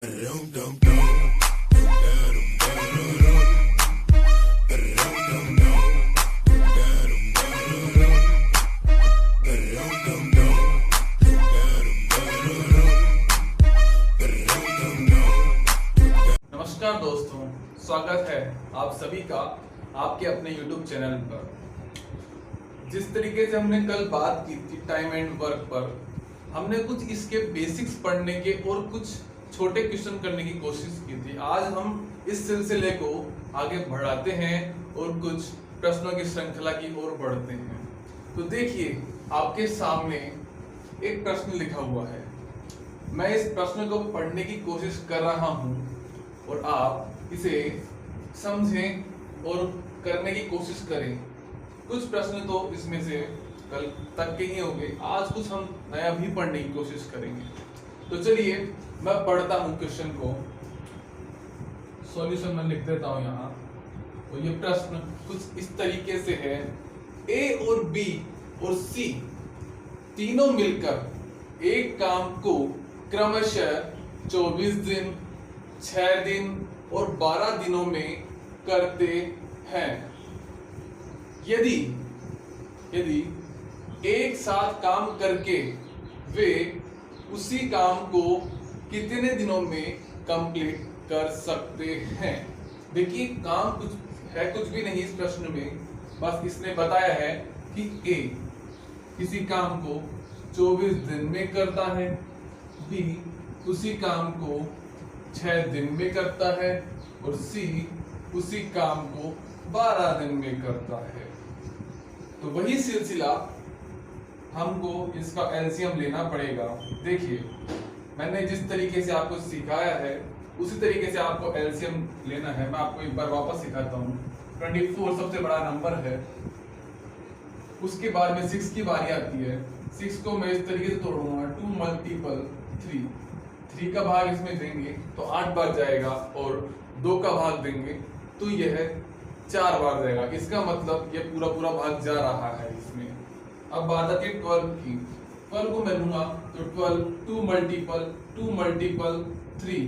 नमस्कार दोस्तों, स्वागत है आप सभी का आपके अपने YouTube चैनल पर। जिस तरीके से हमने कल बात की थी टाइम एंड वर्क पर, हमने कुछ इसके बेसिक्स पढ़ने के और कुछ छोटे क्वेश्चन करने की कोशिश की थी। आज हम इस सिलसिले को आगे बढ़ाते हैं और कुछ प्रश्नों की श्रृंखला की ओर बढ़ते हैं। तो देखिए, आपके सामने एक प्रश्न लिखा हुआ है। मैं इस प्रश्न को पढ़ने की कोशिश कर रहा हूं और आप इसे समझें और करने की कोशिश करें। कुछ प्रश्न तो इसमें से कल तक के ही होंगे, आज कुछ हम नया भी पढ़ने की कोशिश करेंगे। तो चलिए मैं पढ़ता हूं क्वेश्चन को, सॉल्यूशन मैं लिख देता हूं यहाँ। तो ये प्रश्न कुछ इस तरीके से है। ए और बी और सी तीनों मिलकर एक काम को क्रमशः 24 दिन, 6 दिन और 12 दिनों में करते हैं। यदि एक साथ काम करके वे उसी काम को कितने दिनों में कंप्लीट कर सकते हैं। देखिए, काम कुछ भी नहीं इस प्रश्न में, बस इसने बताया है कि ए किसी काम को 24 दिन में करता है, बी उसी काम को 6 दिन में करता है और सी उसी काम को 12 दिन में करता है। तो वही सिलसिला हमको इसका एलसीएम लेना पड़ेगा। देखिए, मैंने जिस तरीके से आपको सिखाया है उसी तरीके से आपको एलसीएम लेना है। मैं आपको एक बार वापस सिखाता हूँ। 24 सबसे बड़ा नंबर है, उसके बाद में 6 की बारी आती है। 6 को मैं इस तरीके से तोड़ूंगा, 2 मल्टीपल 3 का भाग इसमें देंगे तो 8 बार जाएगा और 2 का भाग देंगे तो यह 4 बार जाएगा। इसका मतलब ये पूरा भाग जा रहा है इसमें। अब बात आती है 12 की। 12 को मैं लूंगा तो 12 2 मल्टीपल 3।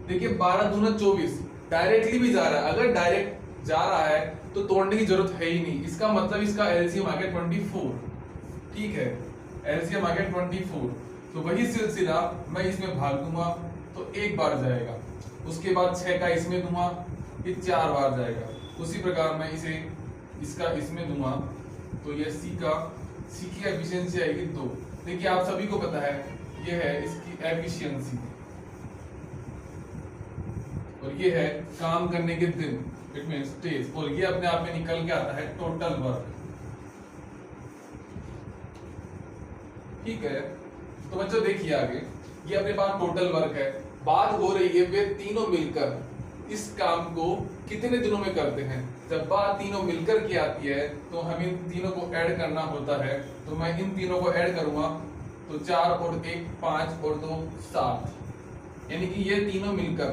देखिए, 12 दूना 24 डायरेक्टली भी जा रहा है। अगर डायरेक्ट जा रहा है तो तोड़ने की जरूरत है ही नहीं। इसका मतलब इसका एलसीएम आ गया 24। ठीक है, एलसीएम आ गया 24। तो वही सिलसिला मैं इसमें भाग दूंगा तो 1 बार जाएगा, उसके बाद 6 का इसमें दूंगा, ये 4 बार जाएगा। उसी प्रकार मैं इसका इसमें दूंगा तो ये सी की एफिशिएंसी आएगी 2। देखिए, आप सभी को पता है ये है इसकी एफिशिएंसी और ये है काम करने के दिन, इट मींस डेज, और ये अपने आप में निकल के आता है टोटल वर्क। ठीक है, तो बच्चों देखिए आगे, ये अपने पास टोटल वर्क है। बात हो रही है वे तीनों मिलकर इस काम को कितने दिनों में करते हैं। जब बात तीनों मिलकर की आती है तो हमें इन तीनों को ऐड करना होता है। तो मैं इन तीनों को ऐड करूंगा तो 4 और 1 5 और 2 7, यानी कि ये तीनों मिलकर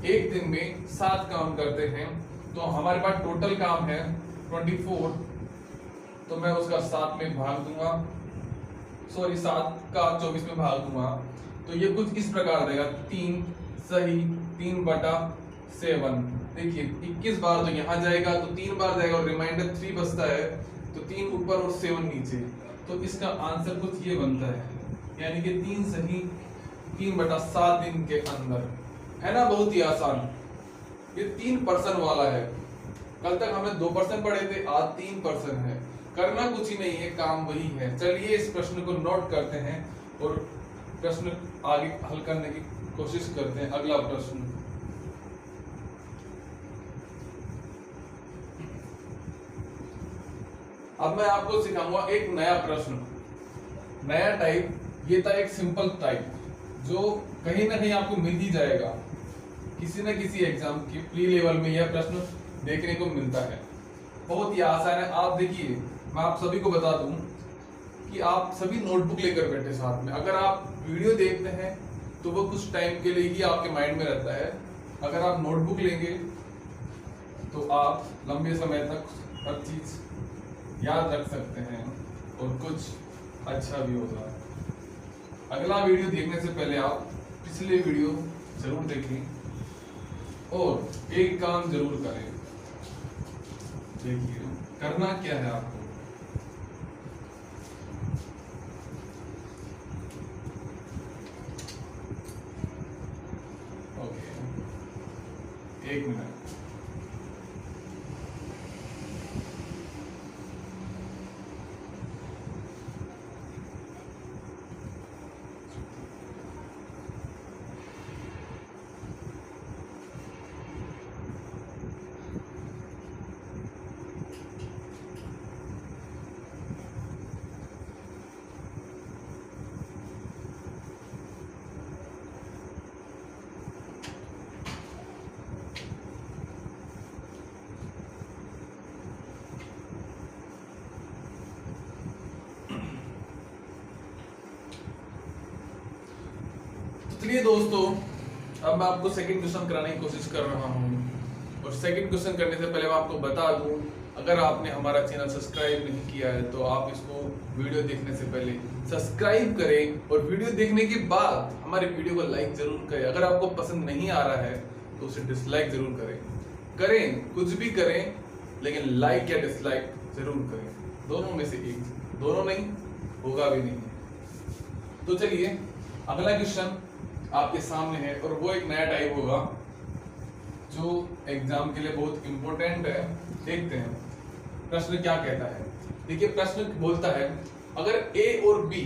एक दिन में 7 काम करते हैं। तो हमारे पास टोटल काम है 24, तो मैं उसका 7 में भाग दूंगा, 7 का 24 में भाग दूंगा। तो ये कुछ इस प्रकार देगा, 3 सही 3/7। देखिए, 21 बार तो यहाँ जाएगा तो 3 बार जाएगा और रिमाइंडर 3 बचता है, तो 3 ऊपर और 7 नीचे। तो इसका आंसर कुछ ये बनता है, यानी कि 3 सही 3/7 दिन के अंदर। है ना, बहुत ही आसान। ये 3% वाला है। कल तक हमने 2% पढ़े थे, आज 3% है। करना कुछ ही नहीं है, काम वही है। चलिए इस प्रश्न को नोट करते हैं और प्रश्न आगे हल करने की कोशिश करते हैं। अगला प्रश्न, अब मैं आपको सिखाऊंगा एक नया प्रश्न, नया टाइप। ये था एक सिंपल टाइप जो कहीं ना कहीं आपको मिल ही जाएगा, किसी न किसी एग्जाम की प्री लेवल में यह प्रश्न देखने को मिलता है। बहुत ही आसान है। आप देखिए, मैं आप सभी को बता दूं कि आप सभी नोटबुक लेकर बैठे साथ में। अगर आप वीडियो देखते हैं तो वो कुछ टाइम के लिए ही आपके माइंड में रहता है। अगर आप नोटबुक लेंगे तो आप लंबे समय तक हर चीज याद रख सकते हैं और कुछ अच्छा भी होगा। अगला वीडियो देखने से पहले आप इसलिए वीडियो जरूर देखें और एक काम जरूर करें। देखिए करना क्या है आपको, ओके, एक मिनट। चलिए दोस्तों, अब मैं आपको सेकंड क्वेश्चन कराने की कोशिश कर रहा हूँ। और सेकंड क्वेश्चन करने से पहले मैं आपको बता दूं, अगर आपने हमारा चैनल सब्सक्राइब नहीं किया है तो आप इसको वीडियो देखने से पहले सब्सक्राइब करें और वीडियो देखने के बाद हमारे वीडियो को लाइक जरूर करें। अगर आपको पसंद नहीं आ रहा है तो उसे डिसलाइक जरूर करें, कुछ भी करें, लेकिन लाइक या डिसलाइक जरूर करें, दोनों में से एक, दोनों नहीं होगा भी नहीं। तो चलिए अगला क्वेश्चन आपके सामने है और वो एक नया टाइप होगा जो एग्जाम के लिए बहुत इंपॉर्टेंट है। देखते हैं प्रश्न क्या कहता है। देखिए प्रश्न बोलता है, अगर ए और बी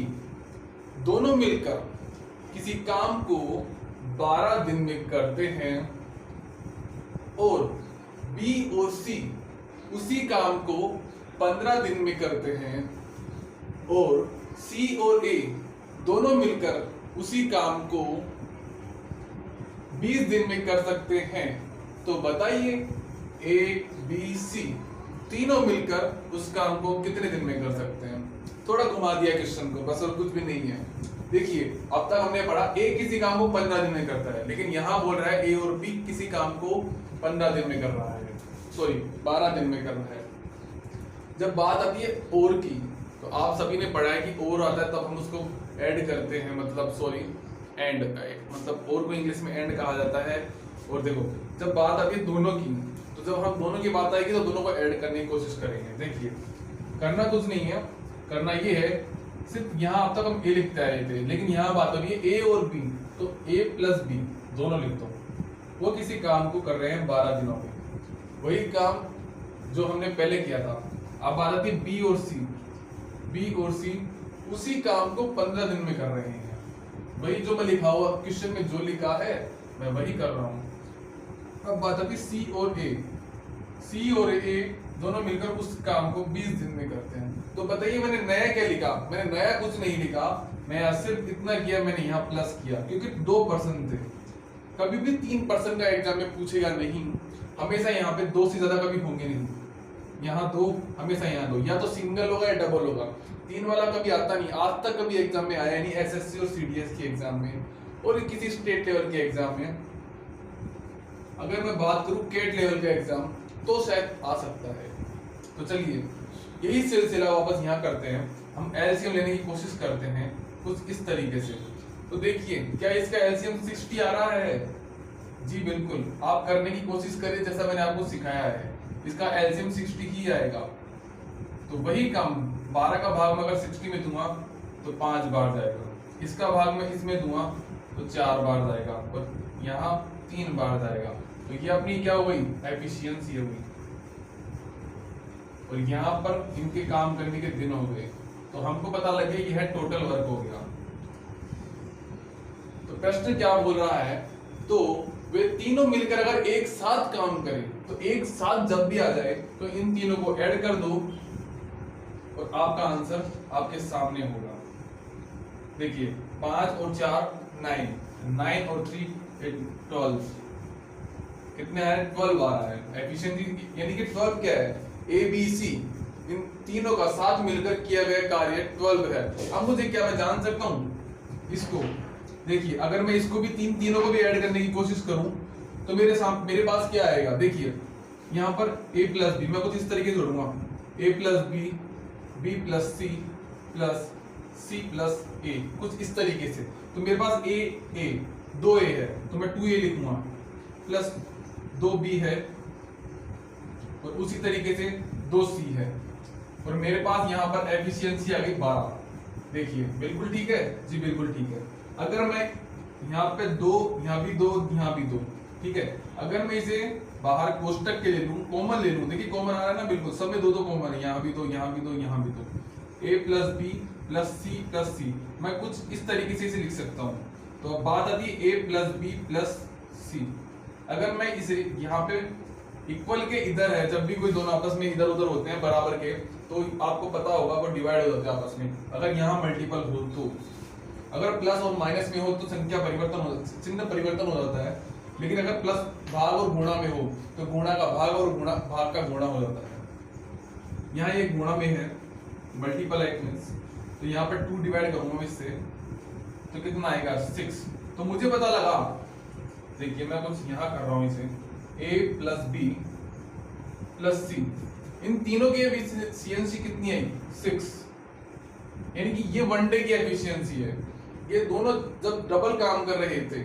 दोनों मिलकर किसी काम को 12 दिन में करते हैं और बी और सी उसी काम को 15 दिन में करते हैं और सी और ए दोनों मिलकर उसी काम को 20 दिन में कर सकते हैं, तो बताइए ए बी सी तीनों मिलकर उस काम को कितने दिन में कर सकते हैं। थोड़ा घुमा दिया क्वेश्चन को बस, और कुछ भी नहीं है। देखिए अब तक हमने पढ़ा ए किसी काम को 15 दिन में करता है, लेकिन यहां बोल रहा है ए और बी किसी काम को 15 दिन में कर रहा है, सॉरी 12 दिन में कर रहा है। जब बात आती है और की, तो आप सभी ने पढ़ा है कि और आता है तब हम उसको ऐड करते हैं, मतलब सॉरी एंड, मतलब और को इंग्लिश में एंड कहा जाता है। और देखो जब बात आती है दोनों की, तो जब हम दोनों की बात आएगी तो दोनों को ऐड करने की कोशिश करेंगे। देखिए करना कुछ नहीं है, करना ये है, सिर्फ यहाँ अब तक हम ए लिखते आए थे, लेकिन यहाँ बात हो रही है ए और बी, तो ए प्लस बी दोनों लिख दो। वो किसी काम को कर रहे हैं 12 दिनों में, वही काम जो हमने पहले किया था। अब बात आती है बी और सी, बी और सी उसी काम को 15 दिन में कर रहे हैं। वही जो मैं लिखा हुआ क्वेश्चन में जो लिखा है मैं वही कर रहा हूं। अब बात आती है सी और ए, सी और ए दोनों मिलकर उस काम को 20 दिन में करते हैं। तो बताइए मैंने नया क्या लिखा? मैंने नया कुछ नहीं लिखा, मैं सिर्फ इतना किया, मैंने यहाँ प्लस किया क्योंकि 2% थे। कभी भी 3% का एग्जाम में पूछेगा नहीं, हमेशा यहाँ पे 2 से ज्यादा कभी होंगे नहीं। यहाँ 2, हमेशा यहाँ 2, या तो सिंगल होगा या डबल होगा। 3 वाला कभी आता नहीं, आज तक कभी एग्जाम में आया नहीं, एसएससी और सीडीएस के एग्जाम में और किसी स्टेट लेवल के एग्जाम में। अगर मैं बात करूं केट लेवल का एग्जाम तो शायद आ सकता है। तो चलिए यही सिलसिला वापस यहाँ करते हैं, हम एलसीएम लेने की कोशिश करते हैं कुछ इस तरीके से। तो देखिए क्या इसका एलसीएम 60 आ रहा है? जी बिल्कुल, आप करने की कोशिश करें जैसा मैंने आपको सिखाया है, इसका एलसीएम 60 ही आएगा। तो वही काम 12 का भाग में अगर 60 में दूंगा तो 5 बार जाएगा, इसका भाग में इसमें दूंगा तो 4 बार जाएगा और यहाँ 3 बार जाएगा। तो ये अपनी क्या हो गई? एफिशिएंसी हो गई। और यहाँ पर इनके काम करने के दिन हो गए, तो हमको पता लगे यह टोटल वर्क हो गया। तो प्रश्न क्या बोल रहा है? तो वे तीनों मिलकर अगर एक साथ काम करें, तो एक साथ जब भी आ जाए तो इन तीनों को ऐड कर दो और आपका आंसर आपके सामने होगा। देखिए 5 और 4 9, 9 और 3 12, कितने आ रहे? 12 आ रहा है। एफिशिएंसी यानी कि 12 क्या है? ए बी सी इन तीनों का साथ मिलकर किया गया कार्य 12 है। अब मुझे क्या, मैं जान सकता हूं इसको? देखिए अगर मैं इसको भी तीनों को भी ऐड करने की कोशिश करूं तो मेरे पास क्या आएगा? देखिए यहाँ पर a प्लस बी, मैं कुछ इस तरीके से जोड़ूंगा, a plus B, B plus C plus C plus A, कुछ इस तरीके से। तो मेरे पास a 2a है तो मैं 2a लिखूंगा, प्लस 2b है और उसी तरीके से 2c है, और मेरे पास यहाँ पर एफिशिएंसी आ गई 12। देखिए बिल्कुल ठीक है जी, बिल्कुल ठीक है। अगर मैं यहाँ पे 2, यहाँ भी 2, यहाँ भी 2, ठीक है। अगर मैं इसे बाहर कोष्टक के ले लूं, कॉमन ले लूं, देखिए कॉमन आ रहा है ना, बिल्कुल सब में 2 2 कॉमन है, यहाँ भी 2, यहाँ भी 2, यहाँ भी 2, a प्लस बी प्लस सी, मैं कुछ इस तरीके से इसे लिख सकता हूँ। तो अब बात आती है a प्लस बी प्लस सी। अगर मैं इसे यहाँ पे इक्वल के इधर है, जब भी कोई दोनों आपस में इधर उधर होते हैं बराबर के, तो आपको पता होगा वो डिवाइड हो जाते हैं आपस में। अगर यहाँ मल्टीपल हो तो, अगर प्लस और माइनस में हो तो संख्या परिवर्तन हो, चिन्ह परिवर्तन हो जाता है, लेकिन अगर प्लस भाग और गुणा में हो तो गुणा का भाग और गुणा भाग का गुणा हो जाता है। यहाँ ये गुणा में है, मल्टीपल है मींस, तो यहाँ पर 2 डिवाइड करूंगा इससे तो कितना आएगा 6। तो मुझे पता लगा, देखिए मैं कुछ यहाँ कर रहा हूँ, इसे a प्लस बी प्लस सी, इन तीनों की एफिशिएंसी कितनी आई 6, यानी कि ये वन डे की एफिशिएंसी है। ये दोनों जब डबल काम कर रहे थे,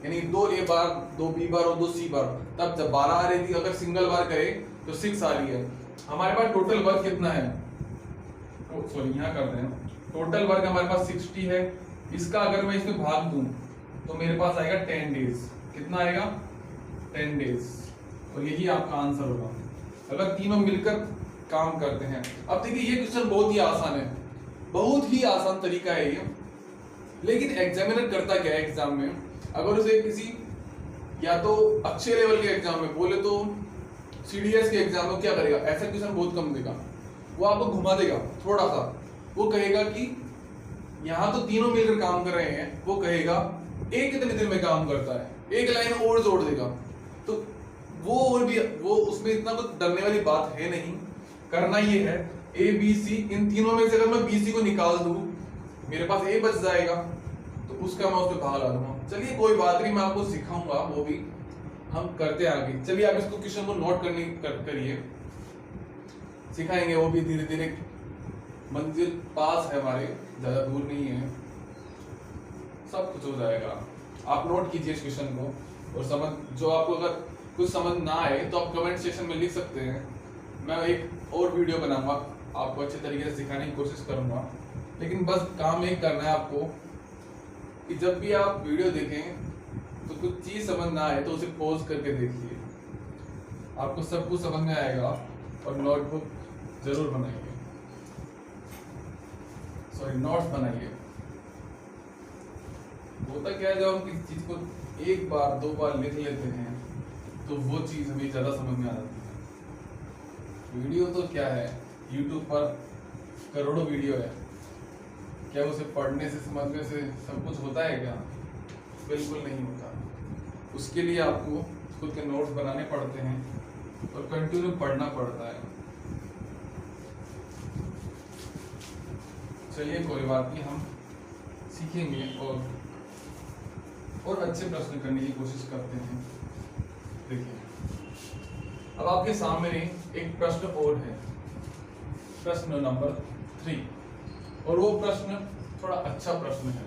यानी 2a बार 2b बार और 2c बार, तब जब 12 आ रही थी, अगर सिंगल बार करे तो 6 आ रही है। हमारे पास टोटल वर्क कितना है, सॉरी यहाँ करते हैं, टोटल वर्क हमारे पास 60 है। इसका अगर मैं इसमें भाग दूं तो मेरे पास आएगा 10 डेज। कितना आएगा 10 डेज, और यही आपका आंसर होगा अगर तीनों मिलकर काम करते हैं। अब देखिए ये क्वेश्चन बहुत ही आसान है, बहुत ही आसान तरीका है ये, लेकिन एग्जामिनर करता क्या है एग्जाम में, अगर उसे किसी या तो अच्छे लेवल के एग्जाम में बोले तो सीडीएस के एग्जाम में क्या करेगा, ऐसा क्वेश्चन बहुत कम देगा, वो आपको घुमा देगा थोड़ा सा। वो कहेगा कि यहाँ तो तीनों मिलकर काम कर रहे हैं, वो कहेगा एक कितने दिन में काम करता है, एक लाइन और जोड़ देगा। तो वो और भी वो उसमें इतना कुछ डरने वाली बात है नहीं। करना ये है ए बी सी, इन तीनों में से अगर मैं बी सी को निकाल दूं मेरे पास ए बच जाएगा, तो उसका मैं उस पर भाग ला दूंगा। चलिए कोई बात नहीं, मैं आपको सिखाऊंगा, वो भी हम करते हैं आगे। चलिए आप इसको क्वेश्चन को नोट करिए, सिखाएंगे वो भी धीरे धीरे, मंजिल पास है हमारे, ज्यादा दूर नहीं है, सब कुछ हो जाएगा। आप नोट कीजिए इस क्वेश्चन को, और समझ जो आपको अगर कुछ समझ ना आए तो आप कमेंट सेक्शन में लिख सकते हैं। मैं एक और वीडियो बनाऊंगा, आपको अच्छे तरीके से सिखाने की कोशिश करूंगा। लेकिन बस काम एक करना है आपको कि जब भी आप वीडियो देखें तो कुछ चीज समझ ना आए तो उसे पॉज करके देखिए, आपको सब कुछ समझ में आएगा। और नोटबुक जरूर बनाइए, सॉरी नोट्स बनाइए। होता क्या है, जब हम किसी चीज को एक बार 2 बार लिख लेते हैं तो वो चीज हमें ज्यादा समझ में आ जाती है। वीडियो तो क्या है, यूट्यूब पर करोड़ों वीडियो है, क्या उसे पढ़ने से समझने से सब कुछ होता है क्या? बिल्कुल नहीं होता। उसके लिए आपको खुद के नोट्स बनाने पड़ते हैं और कंटिन्यू पढ़ना पड़ता है। चलिए कोई बात नहीं, हम सीखेंगे और अच्छे प्रश्न करने की कोशिश करते हैं। देखिए अब आपके सामने एक प्रश्न और है, प्रश्न नंबर 3, और वो प्रश्न थोड़ा अच्छा प्रश्न है।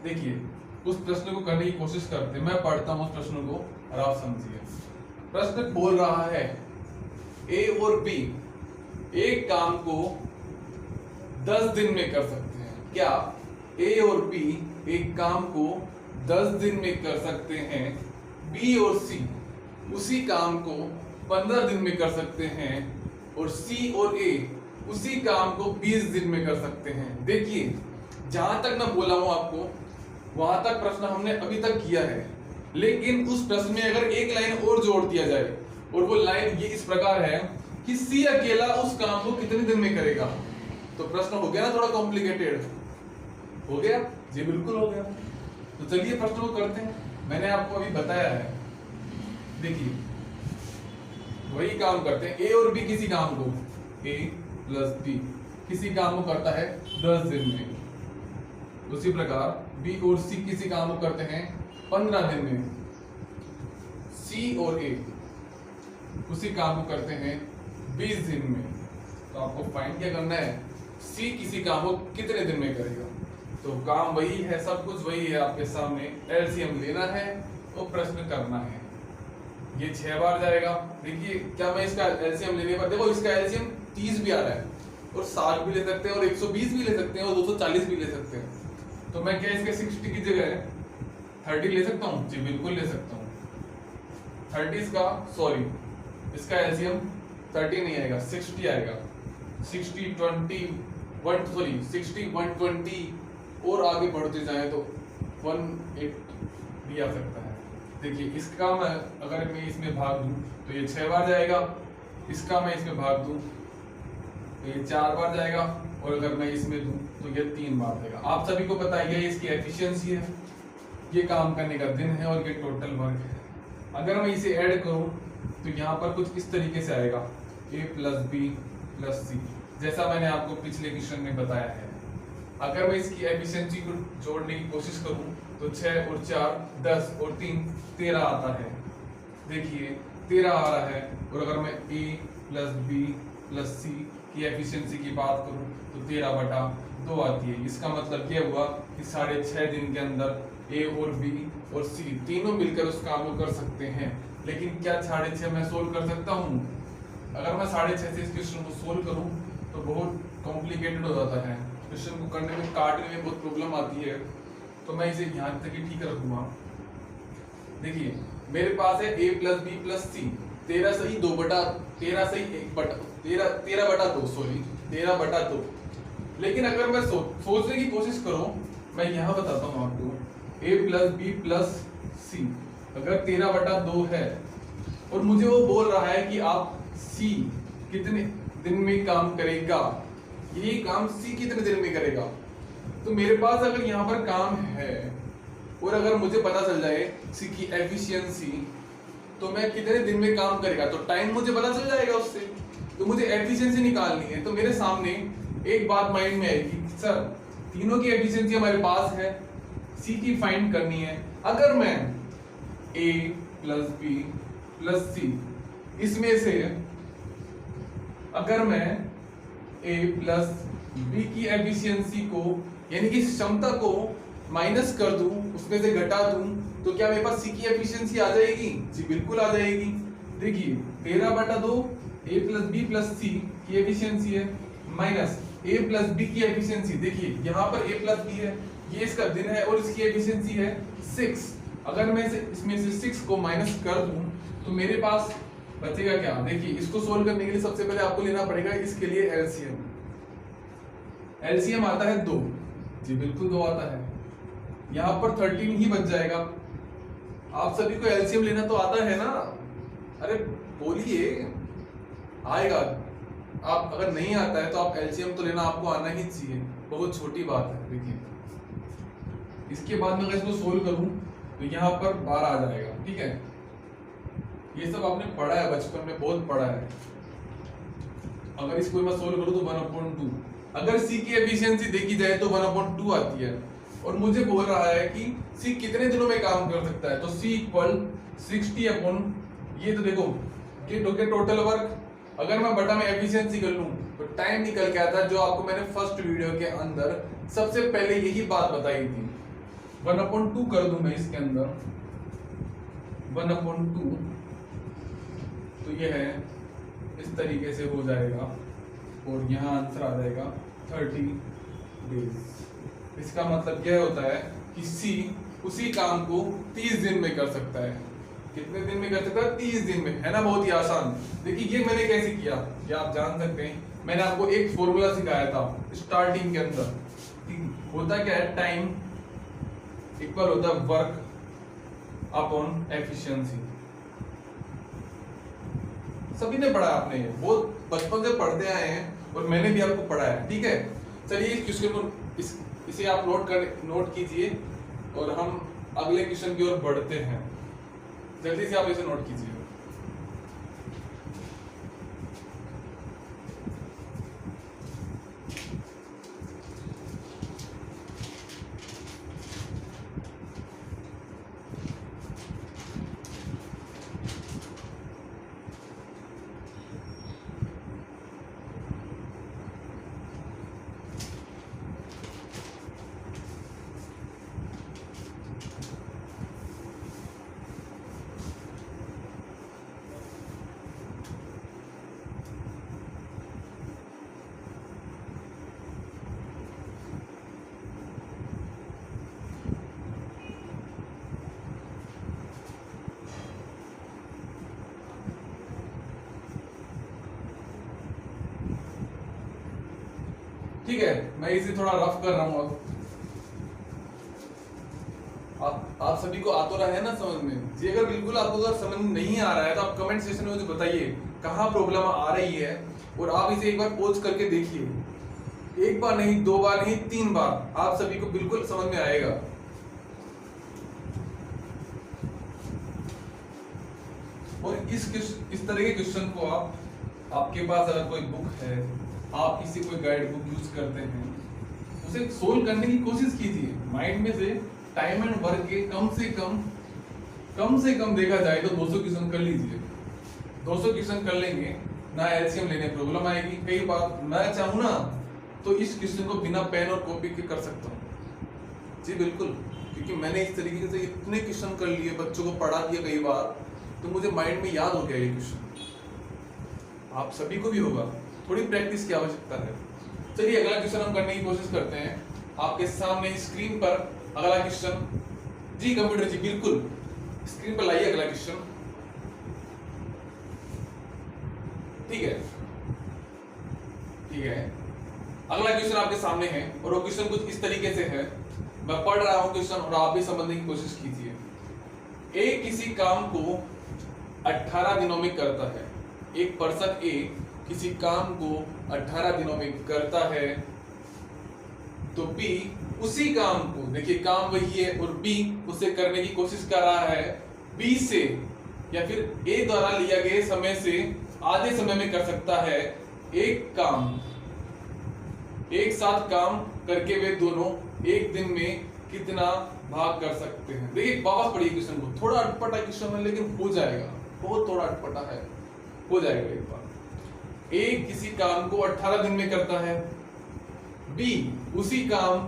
देखिए उस प्रश्न को करने की कोशिश करते हैं, मैं पढ़ता हूं उस प्रश्न को और आप समझिए। प्रश्न बोल रहा है ए और बी एक काम को 10 दिन में कर सकते हैं। क्या ए और बी एक काम को 10 दिन में कर सकते हैं? बी और सी उसी काम को 15 दिन में कर सकते हैं, और सी और ए उसी काम को 20 दिन में कर सकते हैं। देखिए जहां तक मैं बोला हूं आपको वहां तक प्रश्न हमने अभी तक किया है, लेकिन उस प्रश्न में अगर एक लाइन और जोड़ दिया जाए, और वो लाइन ये इस प्रकार है कि सी अकेला उस काम को कितने दिन में करेगा, तो प्रश्न हो गया ना थोड़ा कॉम्प्लिकेटेड, हो गया जी, बिल्कुल हो गया। तो चलिए प्रश्न को करते हैं। मैंने आपको अभी बताया है, देखिए वही काम करते हैं। ए और बी किसी काम को, ए प्लस बी किसी काम को करता है 10 दिन में, उसी प्रकार बी और सी किसी काम को करते हैं 15 दिन में, सी और ए उसी काम को करते हैं 20 दिन में। तो आपको फाइंड क्या करना है, सी किसी काम को कितने दिन में करेगा। तो काम वही है, सब कुछ वही है आपके सामने। एलसीएम लेना है और प्रश्न करना है। ये 6 बार जाएगा। देखिए क्या मैं इसका एलसीएम लेने पर, देखो इसका एलसीएम 30 भी आ रहा है और 60 भी ले सकते हैं और 120 भी ले सकते हैं और 240 भी ले सकते हैं। तो मैं क्या इसके 60 की जगह 30 ले सकता हूँ? जी बिल्कुल ले सकता हूँ। 30 का सॉरी इसका एलसीएम 30 नहीं आएगा, 60 आएगा। 60 20 1 सॉरी 60 120 और आगे बढ़ते जाए तो 180 भी आ सकता है। देखिए इसका मैं अगर मैं इसमें भाग दूं तो ये 6 बार जाएगा, इसका मैं इसमें भाग दूं तो ये 4 बार जाएगा और अगर मैं इसमें दूं तो ये 3 बार जाएगा। आप सभी को पता है ये इसकी एफिशिएंसी है, ये काम करने का दिन है और ये टोटल वर्क है। अगर मैं इसे ऐड करूं तो यहाँ पर कुछ इस तरीके से आएगा a + b + c, जैसा मैंने आपको पिछले क्वेश्चन में बताया है। अगर मैं इसकी एफिशिएंसी को जोड़ने की कोशिश करूं तो 6 और 4 10 और 3 13 आता है। देखिए 13 आ रहा है। और अगर मैं a + b + c की एफिशिएंसी की बात करूं तो 13/2 आती है। इसका मतलब ये हुआ कि 6.5 दिन के अंदर a और b और c तीनों मिलकर उस काम को कर सकते हैं। लेकिन क्या 6.5 मैं सोल्व कर सकता हूँ? अगर मैं 6.5 से इस क्वेश्चन को सोल्व करूँ तो बहुत कॉम्प्लिकेटेड हो जाता है, क्वेश्चन को करने में काटने में बहुत प्रॉब्लम आती है। तो मैं इसे यहाँ तक ही ठीक रखूंगा। देखिए मेरे पास है a + b + c, 13 सही 2/13 सही 13/2 सॉरी 13/2। लेकिन अगर मैं सोचने की कोशिश करूं, मैं यहाँ बताता हूँ आपको, a + b + c अगर 13/2 है और मुझे वो बोल रहा है कि आप c कितने दिन में काम करेगा, यही काम c कितने दिन में करेगा। तो मेरे पास अगर यहाँ पर काम है और अगर मुझे पता चल जाए c की एफिशिएंसी तो मैं कितने दिन में काम करेगा, तो टाइम मुझे पता चल जाएगा उससे। तो मुझे एफिशिएंसी निकालनी है तो मेरे सामने एक बात माइंड में आएगी, सर तीनों की एफिशिएंसी हमारे पास है, c की फाइंड करनी है। अगर मैं a + b + c इसमें से अगर मैं a + b की एफिशिएंसी को यानी कि क्षमता को माइनस कर दूं, उसमें से घटा दूं, तो क्या मेरे पास c की एफिशिएंसी आ जाएगी? जी बिल्कुल आ जाएगी। देखिए 13/2 a + b + c की एफिशिएंसी है माइनस a + b की एफिशिएंसी। देखिए यहाँ पर a + b है, ये इसका दिन है और इसकी एफिशिएंसी है 6। अगर मैं इसमें से 6 को माइनस कर दूं तो मेरे पास बचेगा क्या? देखिए इसको सोल्व करने के लिए सबसे पहले आपको लेना पड़ेगा इसके लिए एलसीएम। एलसीएम आता है 2, जी बिल्कुल 2 आता है। यहाँ पर 13 ही बच जाएगा। आप सभी को एलसीएम लेना तो आता है ना? अरे बोलिए, आएगा। आप अगर नहीं आता है तो आप एलसीएम तो लेना आपको आना ही चाहिए, बहुत छोटी बात है। देखिए इसके बाद में अगर इसको सोल्व करूं तो यहाँ पर 12 आ जाएगा। ठीक है, ये सब आपने पढ़ा है बचपन में, बहुत पढ़ा है। अगर इसको मैं सोल्व करूं तो 1/2। अगर c की एफिशिएंसी देखी जाए तो 1/2 आती है और मुझे बोल रहा है कि c कितने दिनों में काम कर सकता है, तो c = 60 ये तो देखो ये टोटल वर्क। अगर मैं बटा में एफिशिएंसी कर लूं तो टाइम निकल के आता है, जो आपको मैंने फर्स्ट वीडियो के अंदर सबसे पहले यही बात बताई थी। 1/2 कर दूं मैं इसके अंदर 1/2, तो ये है इस तरीके से हो जाएगा और यहाँ आंसर आ जाएगा 30 डेज। इसका मतलब यह होता है कि C उसी काम को 30 दिन में कर सकता है। कितने दिन में कर सकता है? 30 दिन में, है ना? बहुत ही आसान। देखिए ये मैंने कैसे किया, ये आप जान सकते हैं। मैंने आपको एक फॉर्मूला सिखाया था स्टार्टिंग के अंदर। होता क्या है, टाइम इक्वल होता है वर्क अपॉन एफिशिएंसी। सभी ने पढ़ा, आपने ये बहुत बचपन से पढ़ते आए हैं और मैंने भी आपको पढ़ा है। ठीक है, चलिए इस क्वेश्चन को इसे आप नोट कीजिए और हम अगले क्वेश्चन की ओर बढ़ते हैं। जल्दी से आप इसे नोट कीजिए। ठीक है, मैं इसे थोड़ा रफ कर रहा हूँ अब। आप सभी को आ तो रहा है ना समझ में जी? अगर बिल्कुल आपको अगर समझ नहीं आ रहा है तो आप कमेंट सेक्शन में मुझे बताइए कहाँ प्रॉब्लम आ रही है, और आप इसे एक बार पॉज करके देखिए। एक बार नहीं, 2 बार नहीं, 3 बार, आप सभी को बिल्कुल समझ में आएगा। और इस तरह के क्वेश्चन को आपके पास अगर कोई बुक है, आप किसी कोई गाइड बुक यूज करते हैं, उसे सोल्व करने की कोशिश कीजिए। माइंड में से टाइम एंड वर्क के कम से कम देखा जाए तो 200 क्वेश्चन कर लीजिए। 200 क्वेश्चन कर लेंगे ना, एलसीएम लेने प्रॉब्लम आएगी। कई बार मैं चाहूँ ना तो इस क्वेश्चन को बिना पेन और कॉपी के कर सकता हूँ जी, बिल्कुल, क्योंकि मैंने इस तरीके से इतने क्वेश्चन कर लिए, बच्चों को पढ़ा दिया कई बार, तो मुझे माइंड में याद हो गया ये क्वेश्चन। आप सभी को भी होगा, थोड़ी प्रैक्टिस की आवश्यकता है। चलिए अगला क्वेश्चन हम करने की कोशिश करते हैं। आपके सामने स्क्रीन पर अगला क्वेश्चन जी, कंप्यूटर जी बिल्कुल स्क्रीन पर लाइए अगला क्वेश्चन। ठीक है, अगला क्वेश्चन आपके सामने है और वो क्वेश्चन कुछ इस तरीके से है। मैं पढ़ रहा हूं क्वेश्चन और आप भी समझने की कोशिश कीजिए। ए किसी काम को 18 दिनों में करता है। एक पर्सन ए किसी काम को 18 दिनों में करता है, तो बी उसी काम को, देखिए काम वही है और बी उसे करने की कोशिश कर रहा है, बी से या फिर ए द्वारा लिया गए समय से आधे समय में कर सकता है। एक काम एक साथ काम करके वे दोनों एक दिन में कितना भाग कर सकते हैं। देखिए वापस पढ़िए क्वेश्चन को, थोड़ा अटपटा क्वेश्चन है लेकिन हो जाएगा, बहुत थोड़ा अटपटा है, हो जाएगा एक बार। ए किसी काम को 18 दिन में करता है, बी उसी काम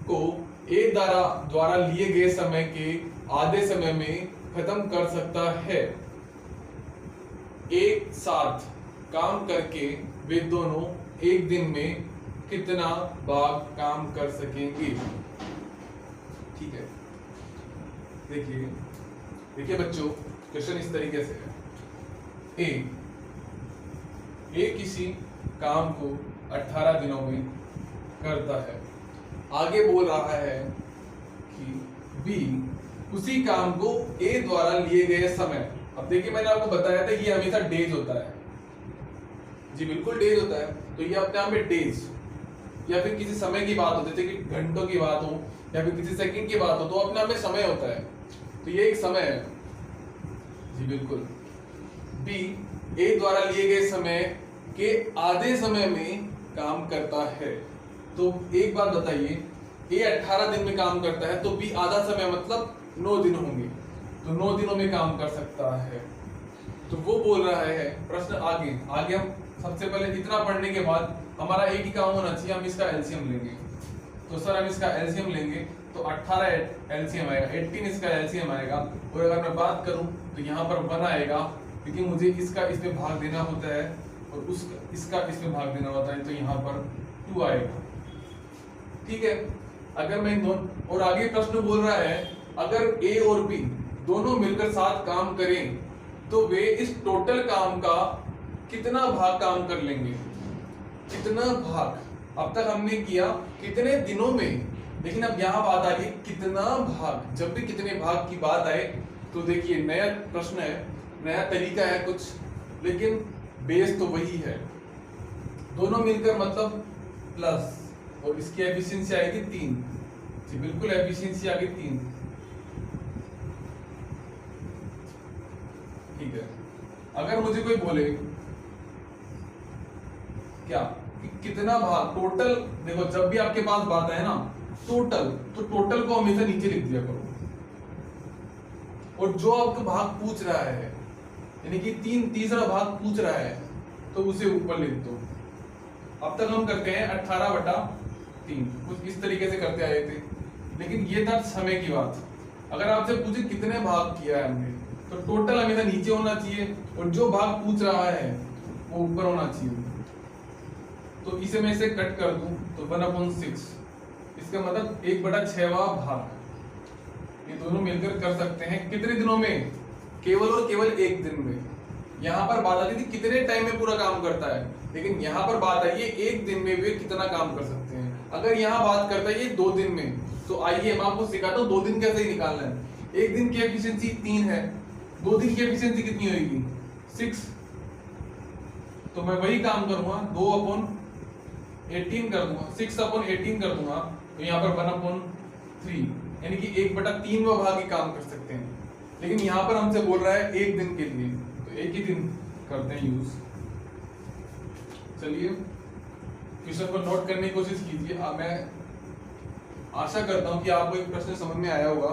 को ए द्वारा लिए गए समय के आधे समय में खत्म कर सकता है। एक साथ काम करके वे दोनों एक दिन में कितना भाग काम कर सकेंगे। ठीक है, देखिए बच्चों, क्वेश्चन इस तरीके से है। ए किसी काम को 18 दिनों में करता है, आगे बोल रहा है कि बी उसी काम को ए द्वारा लिए गए समय, अब देखिए मैंने आपको बताया था ये हमेशा डेज होता है जी, बिल्कुल डेज होता है, तो ये अपने आप में डेज या फिर किसी समय की बात हो, जैसे कि घंटों की बात हो या फिर किसी सेकंड की बात हो, तो अपने आप में समय होता है, तो ये एक समय है जी, बिल्कुल। बी ए द्वारा लिए गए समय के आधे समय में काम करता है, तो एक बात बताइए, ए 18 दिन में काम करता है, तो बी आधा समय मतलब 9 दिन होंगे, तो 9 दिनों में काम कर सकता है। तो वो बोल रहा है, प्रश्न आगे हम सबसे पहले इतना पढ़ने के बाद हमारा एक ही काम होना चाहिए, हम इसका एलसीएम लेंगे। तो सर हम इसका एलसीएम लेंगे तो 18 एलसीएम आएगा, 18 इसका एलसीएम आएगा, और अगर मैं बात करूं तो यहाँ पर 1 आएगा, क्योंकि मुझे इसका इसमें भाग देना होता है और इसका इसमें भाग देना होता है, तो यहाँ पर 2 आएगा। ठीक है, अगर मैं दोनों, और आगे प्रश्न बोल रहा है अगर ए और बी दोनों मिलकर साथ काम करें तो वे इस टोटल काम का कितना भाग काम कर लेंगे। कितना भाग अब तक हमने किया कितने दिनों में, लेकिन अब यहाँ बात आ रही है कितना भाग। जब भी कितने भाग की बात आए तो देखिए नया प्रश्न है, नया तरीका है कुछ, लेकिन बेस तो वही है। दोनों मिलकर मतलब प्लस, और इसकी एफिशिएंसी आएगी 3 जी, बिल्कुल एफिशिएंसी आ गई 3। ठीक है, अगर मुझे कोई बोले क्या कि कितना भाग टोटल, देखो जब भी आपके पास बात है ना टोटल, तो टोटल को हमेशा नीचे लिख दिया करो, और जो आपका भाग पूछ रहा है यानी कि तीसरा भाग पूछ रहा है तो उसे ऊपर लिख दो। अब तक हम करते हैं 18/3, कुछ इस तरीके से करते आए थे, लेकिन ये था समय की बात। अगर आपसे पूछे कितने भाग किया है हमने, तो टोटल हमेशा नीचे होना चाहिए और जो भाग पूछ रहा है वो ऊपर होना चाहिए। तो इसे मैं इसे कट कर दूं तो 1/6, इसका मतलब 1/6वां भाग। ये दोनों मिलकर कर सकते हैं कितने दिनों में, केवल और केवल एक दिन में। यहाँ पर बात आती थी कितने टाइम में पूरा काम करता है, लेकिन यहाँ पर बात आई है एक दिन में वे कितना काम कर सकते हैं। अगर यहाँ बात करता है ये 2 दिन में, तो आइए मैं आपको सिखाता हूँ 2 दिन कैसे निकालना है। 1 दिन की एफिशिएंसी 3 है, 2 दिन की एफिशिएंसी कितनी होगी 6। तो मैं वही काम करूंगा, 2/18 कर दूंगा, 6/18 कर दूंगा, तो यहाँ पर 1/3 यानी कि 1/3 भाग ही काम कर सकते हैं। लेकिन यहाँ पर हमसे बोल रहा है 1 दिन के लिए, तो 1 ही दिन करते हैं यूज। चलिए क्वेश्चन को नोट करने की कोशिश कीजिए। मैं आशा करता हूं कि आपको एक प्रश्न समझ में आया होगा।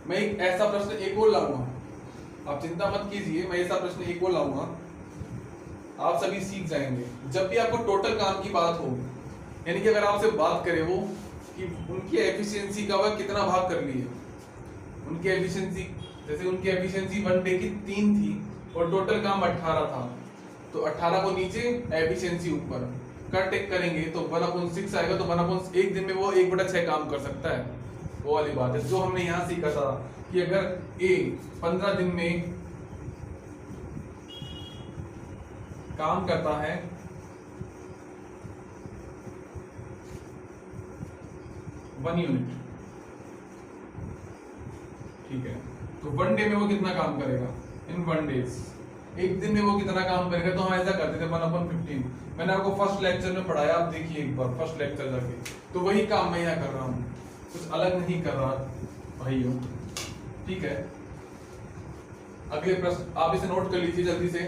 मैं एक ऐसा प्रश्न एक और लाऊंगा, आप चिंता मत कीजिए, मैं ऐसा प्रश्न एक और लाऊंगा, आप सभी सीख जाएंगे। जब भी आपको टोटल काम की बात हो, यानी कि अगर आपसे बात करे वो कि उनकी एफिशिएंसी का वह कितना भाग कर लिए, उनकी एफिशिएंसी, जैसे उनकी एफिशिएंसी 1 डे की 3 थी और टोटल काम 18 था, तो 18 को नीचे एफिशिएंसी ऊपर कट करेंगे तो 1/6 आएगा, तो 1 दिन में वो 1/6 काम कर सकता है। वो वाली बात है जो हमने यहाँ सीखा था कि अगर ए 15 दिन में काम करता है, वन यूनिट, ठीक है, तो 1 डे में वो कितना काम करेगा इन 1 डेज, 1 दिन में वो कितना काम करेगा। तो हम ऐसा करते थे 1/15। मैंने आपको फर्स्ट लेक्चर में पढ़ाया, आप देखिए एक बार फर्स्ट लेक्चर जाके, तो वही काम मैं यहाँ कर रहा हूँ, कुछ अलग नहीं कर रहा भाइयों, ठीक है। अगले प्रश्न आप इसे नोट कर लीजिए जल्दी से,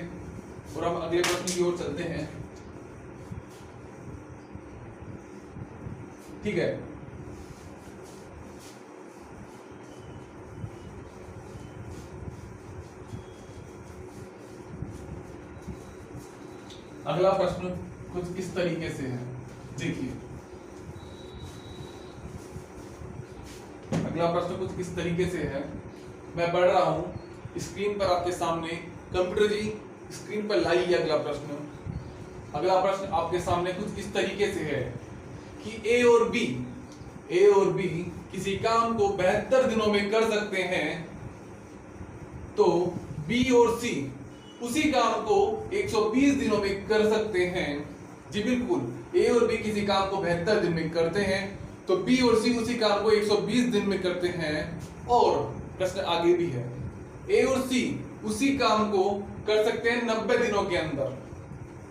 और हम अगले प्रश्न की ओर चलते हैं, ठीक है। अगला प्रश्न कुछ इस तरीके से है, देखिए अगला प्रश्न कुछ इस तरीके से है, मैं पढ़ रहा हूं स्क्रीन पर आपके सामने, कंप्यूटर जी स्क्रीन पर लाइए अगला प्रश्न। अगला प्रश्न आपके सामने कुछ इस तरीके से है कि ए और बी किसी काम को 72 दिनों में कर सकते हैं, तो बी और सी उसी काम को 120 दिनों में कर सकते हैं। जी बिल्कुल, ए और बी किसी काम को 72 दिन में करते हैं, तो बी और सी उसी काम को 120 दिन में करते हैं। और प्रश्न आगे भी है, ए और सी उसी काम को कर सकते हैं 90 दिनों के अंदर।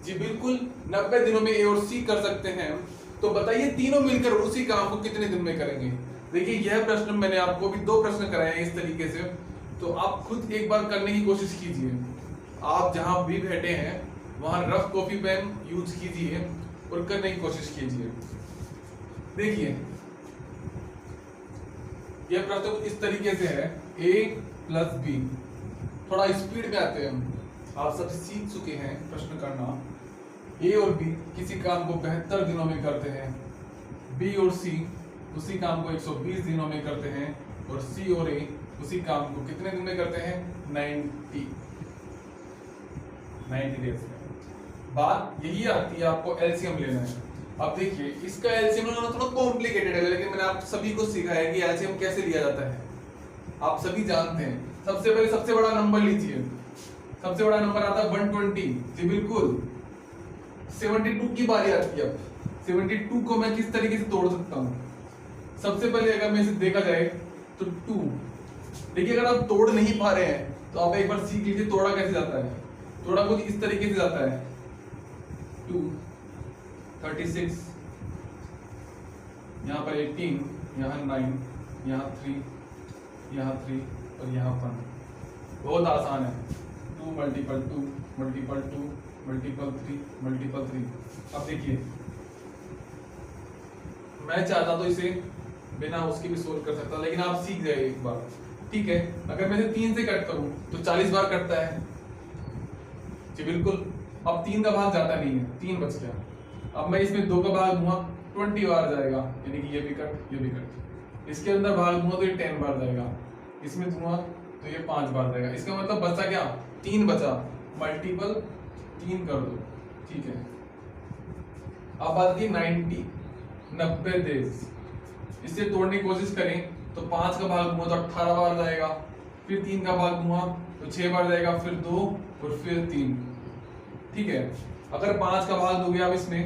जी बिल्कुल, 90 दिनों में ए और सी कर सकते हैं, तो बताइए तीनों मिलकर उसी काम को कितने दिन में करेंगे। देखिए यह प्रश्न मैंने आपको भी 2 प्रश्न कराए हैं इस तरीके से, तो आप खुद एक बार करने की कोशिश कीजिए। आप जहां भी बैठे हैं वहां रफ कॉपी पेन यूज कीजिए और करने की कोशिश कीजिए। देखिए यह प्रश्न इस तरीके से है, a + b, थोड़ा स्पीड में आते हैं हम, आप सब सीख चुके हैं प्रश्न करना। ए और बी किसी काम को 72 दिनों में करते हैं, बी और सी उसी काम को 120 दिनों में करते हैं, और सी और ए उसी काम को कितने दिन में करते हैं 90 डेज में। बात यही आती है, आपको एलसीएम लेना है। अब देखिए इसका एलसीएम लेना थोड़ा कॉम्प्लिकेटेड है, लेकिन मैंने आप सभी को सिखाया है कि एलसीएम कैसे लिया जाता है, आप सभी जानते हैं। सबसे पहले सबसे बड़ा नंबर लीजिए, सबसे बड़ा नंबर आता है 120। जी बिल्कुल, 72 की बारी आती है। अब 72 को मैं किस तरीके से तोड़ सकता हूँ, सबसे पहले अगर मैं इसे देखा जाए तो 2, देखिए अगर आप तोड़ नहीं पा रहे हैं तो आप एक बार सीख लीजिए तोड़ा कैसे जाता है। तोड़ा कुछ इस तरीके से जाता है, 2, 36, यहाँ पर 18, यहाँ 9, यहाँ 3, यहाँ 3 और यहाँ 1। बहुत आसान है, 2 × 2 × 2 × 2 × 3 अब देखिए मैं चाहता तो इसे बिना उसके भी सोल्व कर सकता, लेकिन आप सीख जाइए एक बार, ठीक है। अगर मैं इसे 3 से कट करूं तो 40 बार कटता है। जी बिल्कुल, अब 3 का भाग जाता नहीं है, 3 बच गया। अब मैं इसमें 2 का भाग दूंगा 20 बार जाएगा, यानी कि ये भी कट, ये भी कट। इसके अंदर भाग दूंगा तो ये 10 बार जाएगा, इसमें दूंगा तो ये 5 बार जाएगा। इसका मतलब बचा क्या, 3 बचा, मल्टीपल 3 कर दो, ठीक है। अब बात की 90 डेज, इससे तोड़ने की कोशिश करें तो 5 का भाग दूंगा तो 18 बार जाएगा, फिर 3 का भाग दूंगा तो 6 बार जाएगा, फिर 2 और फिर 3, ठीक है। अगर 5 का भाग दोगे आप इसमें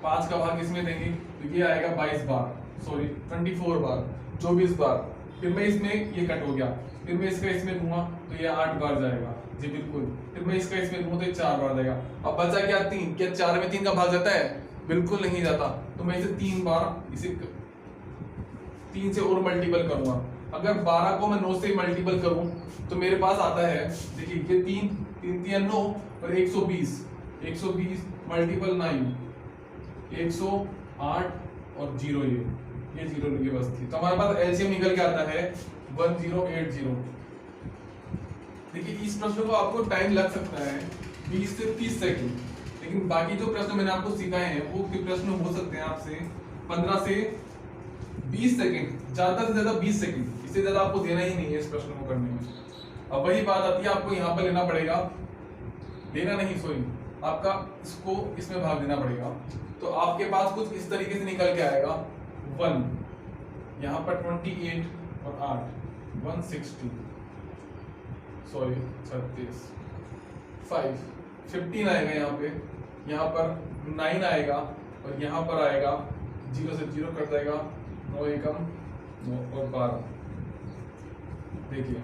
5 का भाग किसमें देंगे, तो ये आएगा 22 बार, सॉरी 24 बार, 24 बार। फिर मैं इसमें ये कट हो गया, फिर मैं इसका इसमें दूंगा तो ये 8 बार जाएगा जी बिल्कुल। फिर मैं इसका इसमें दूंगा तो ये 4 बार जाएगा। अब बचा क्या 3, क्या 4 में 3 का भाग जाता है, बिल्कुल नहीं जाता। तो मैं इसे 3 बार, इसे 3 से और मल्टीपल करूंगा। अगर 12 को मैं 9 से मल्टीपल करूं तो मेरे पास आता है, देखिए ये 3 3 3 9 और 120 मल्टीपल 9 108 और 0 ये 0 ये बस थी। तो हमारे पास एलसीएम निकल के आता है 1080। देखिए इस प्रश्न को आपको टाइम लग सकता है 20 से 30 सेकंड, लेकिन बाकी जो प्रश्न मैंने आपको सिखाए हैं वो प्रश्न हो सकते हैं आपसे 15 से 20 सेकंड, ज्यादा से ज्यादा 20 सेकंड, इससे ज्यादा आपको देना ही नहीं है इस प्रश्न को करने में। अब वही बात आती है, आपको यहाँ पर लेना पड़ेगा, लेना नहीं सॉरी, आपका इसको इसमें भाग देना पड़ेगा। तो आपके पास कुछ इस तरीके से निकल के आएगा 1, यहाँ पर 28 और 8 160, सॉरी 36 5 15 आएगा यहाँ पर 9 आएगा और यहाँ पर आएगा 0 से 0 कट जाएगा, 9 एकम 9 और 12। देखिए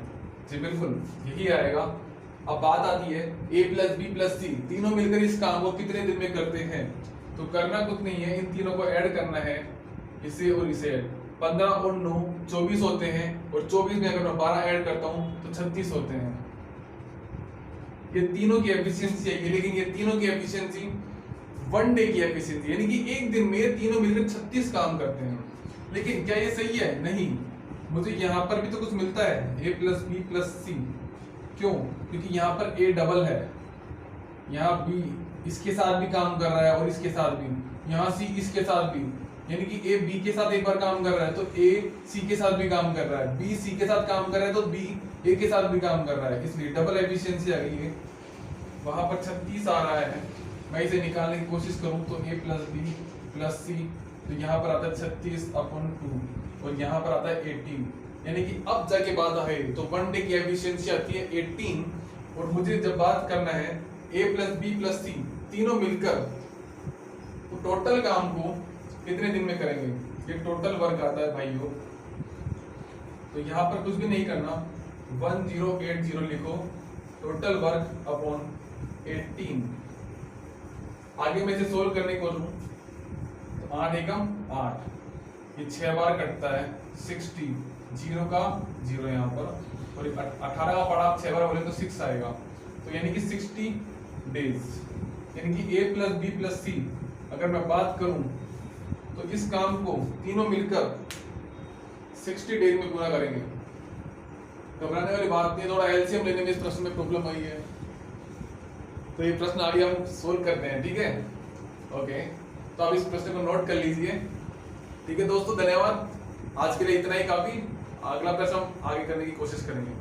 जी बिल्कुल यही आएगा। अब बात आती है a प्लस बी प्लस सी, तीनों मिलकर इस काम को कितने दिन में करते हैं। तो करना कुछ नहीं है, इन तीनों को ऐड करना है, इसे और इसे ऐड। 15 और 9 24 होते हैं और 24 में अगर मैं 12 ऐड करता हूं तो 36 होते हैं। ये तीनों की एफिशिएंसी है, लेकिन ये तीनों की एफिशिएंसी 1 डे की एफिशिएंसी, यानी कि एक दिन में तीनों मिलकर 36 काम करते हैं। लेकिन क्या ये सही है? नहीं, मुझे यहाँ पर भी तो कुछ मिलता है a प्लस बी प्लस सी। क्यों? क्योंकि यहाँ पर a डबल है, यहाँ b इसके साथ भी काम कर रहा है और इसके साथ भी, यहाँ c इसके साथ भी, यानी कि a b के साथ एक बार काम कर रहा है तो a c के साथ भी काम कर रहा है, b c के साथ काम कर रहा है तो b a के साथ भी काम कर रहा है, इसलिए डबल एफिशिएंसी आ गई है। वहां पर 36 आ रहा है, मैं इसे निकालने की कोशिश करूं तो a प्लस बी प्लस सी, तो यहाँ पर आता है 36/2 और यहाँ पर आता है 18, यानी कि अब जाके बात है तो 1 डे की एफिशिएंसी आती है 18। और मुझे जब बात करना है a प्लस बी प्लस सी तीनों मिलकर, तो टोटल काम को कितने दिन में करेंगे, ये टोटल वर्क आता है भाइयों। तो यहाँ पर कुछ भी नहीं करना, 1080 लिखो, टोटल वर्क अपॉन 18। आगे में इसे सोल्व करने को करूं तो 8 एकम 8, ये 6 बार कटता है 60, 0 का 0 यहाँ पर, और 18 का पढ़ा आप 6 बार बोले तो 6 आएगा, तो यानी कि 60 डेज। यानी कि a प्लस बी प्लस सी अगर मैं बात करूं तो इस काम को तीनों मिलकर 60 डेज में पूरा करेंगे। घबराने वाली बात नहीं, थोड़ा एलसीएम लेने में इस प्रश्न में प्रॉब्लम आई है, तो ये प्रश्न आगे हम सोल्व करते हैं, ठीक है। ओके, तो आप इस प्रश्न को नोट कर लीजिए, ठीक है दोस्तों। धन्यवाद, आज के लिए इतना ही काफी। अगला प्रश्न हम आगे करने की कोशिश करेंगे।